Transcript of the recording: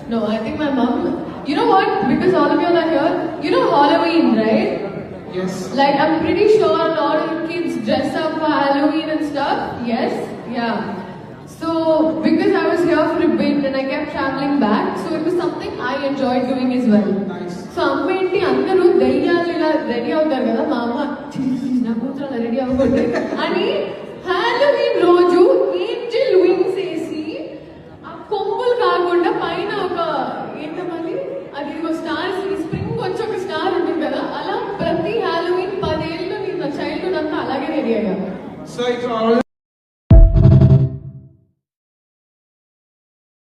No, I think my mom. You know what? Because all of y'all are here. You know Halloween, right? Yes. Like I'm pretty sure a lot of kids dress up for Halloween and stuff. Yes, yeah. So because I was here for a bit and I kept traveling back, so it was something I enjoyed doing as well. Nice. So అమ్మ ఏంటి అందరూ దయ్యాలు ఇలా ready అవుతారు కదా, మా అమ్మ నా కూతురు అలా రెడీ అవ్వకూడదు అని హాలోవీన్ రోజు ఏంజల్ వింగ్స్ వేసి ఆ కొమ్ములు కాకుండా పైన ఒక ఏంటమ్మది అది స్టార్స్ స్ప్రింగ్ వచ్చి ఒక స్టార్ ఉంటుంది కదా, అలా ప్రతి హాలోవీన్ 10 ఏళ్ళు నేను నా చైల్డ్హుడ్ అంతా అలాగే రెడీ అయ్యా. So it's all